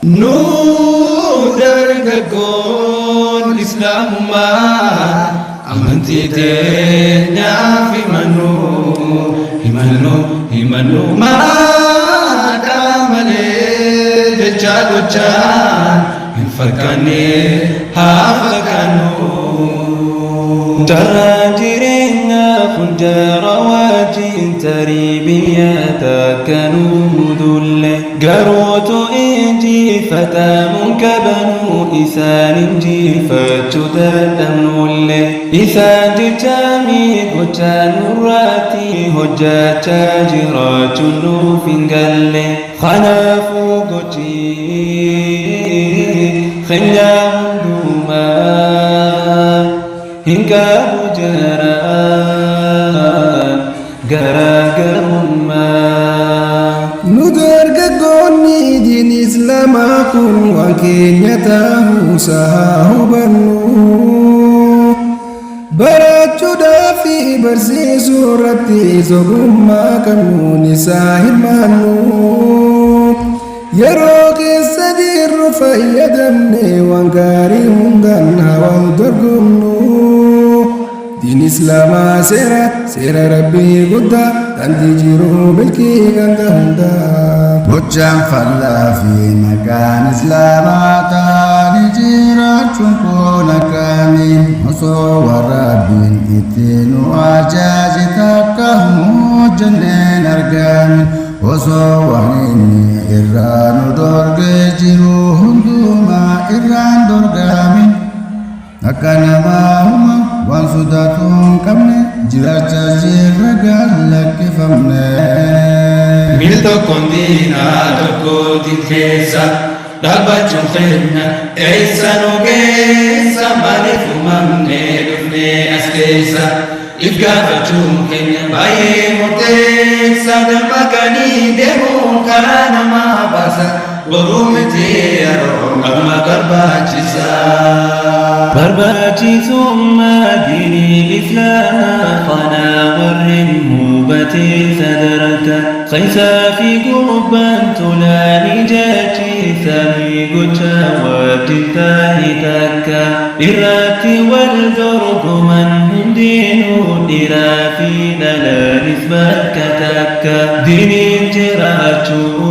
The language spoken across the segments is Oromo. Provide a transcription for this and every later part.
Nu dargaggoon islaamummaa amantii teenyaaf himannu maqaa malee jecha gochaan hin fakkaanne haa fakkaannu. Daraan jireenyaa hunda rawaatiin tarii biyyaata kanuu mudulle garootu injifatamuun kabanuu isaan injifachuu dadhabnulle isaan jechamii gochaa nurraatti hojjachaa jiraachuun nuuf hin galle kanaafuu gochii keenya hundumaa hingabu jaraan garaagarummaa. Nu dargaggoonni diin islaamaa kun waan keenya ta'uusaa haa hubannu barachuudhaaf barsiisuu irratti ogummaa qabnuun isaa hirmaannu yeroo keessa jirru fayyadamne waan gaarii hundaan haa wal dorgomnu. Diin islaamaa seera rabbii guddaa kan jiru milkii ganda hundaa. Hojjaan fallaa fi maqaan islaamaa taa'anii jiraachuun kun akkamiin osoo warraabbiin ittiin nu ajaaje takka hojjanneen argamin osoo waan inni irraa nu dorgee jiru hundumaa irraan dorgamin akka namaa huma waan sodaatu hin qabne jiraachaa jirra gallakkifamne. Miil tokkoon diinaa tokkootiin keessa dhaabbachuun keenya eessa nu geessa maaliif uumamne dhufne as keessa if gaafachuun keenya baay'ee murteessa dammaqanii deemuun karaa namaa baasa boruu miti yeroo amma barbaachisa. Barbaachisummaa diinii islaamaa kanaa warreen hubatee sadarata qeessaa fi gubbaan tolaanii jechiisanii gocha wajjin taa'e takka irratti wal dorgoman hundinuu dhiiraa fi dhalaanis bakka takka diiniin jiraachuu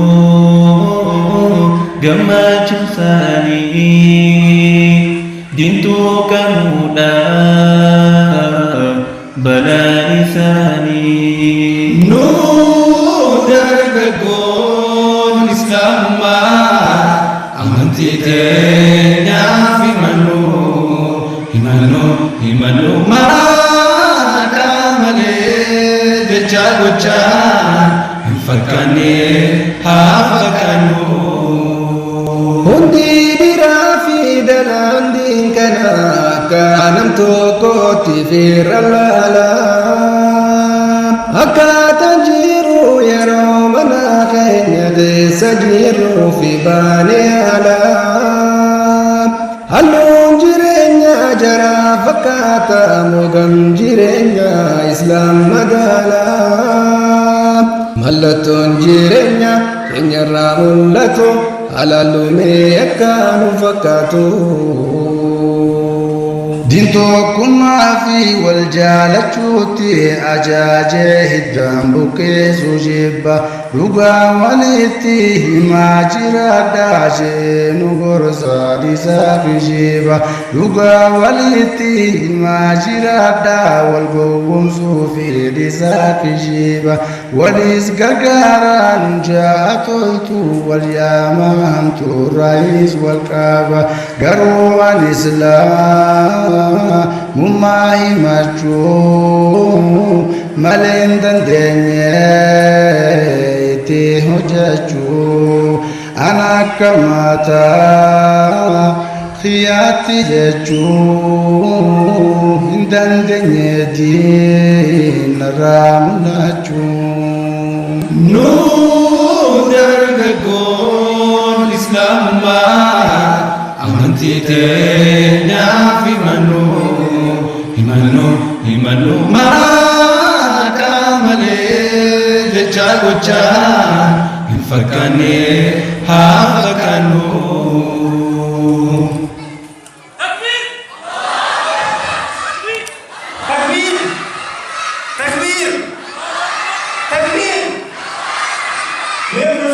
gammachuu isaanii dintuu kanuudha balaan isaanii. Nu dargaggoon islaamummaa amantii teenyaaf himannu maqaa malee jecha gochaan hin fakkaanne haa fakkaannu. Hundi biraa fi dalaan diin kana akka nam tokkootti firra laalaa akkaataan jiru yeroo mana keenya keessa jirru fi baanee alaa halluun jireenya jaraa fakkaata mogam jireenya islaam magaalaa mallattoon jireenya keenyarraa mul'atu halaalumee akkaan fakkaatu. Diin tokkummaa fi wal jaalachuutti ajaajee hiddaan buqqeessu jibba dhugaa walitti himaa jiraadhaa jeenu gorsaa isaaf jiba dhugaa walitti himaa jiraadhaa wal gowwomsuu fi isaaf jiba walis gargaaraan jaatoltu wal yaamaantu raayis wal qaba garuu an islaamaa mummaa himachuu malee hin dandeenye itti hojjechuu an akka maataa khiyyaatti jechuu hin dandeenye diinarraa mul'achuu. Nu dargaggoon islaamummaa amantii teenyaaf himannu maqaa malee jecha gochaan hin fakkaanne haa fakkaannu.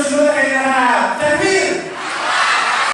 sudah kena tapi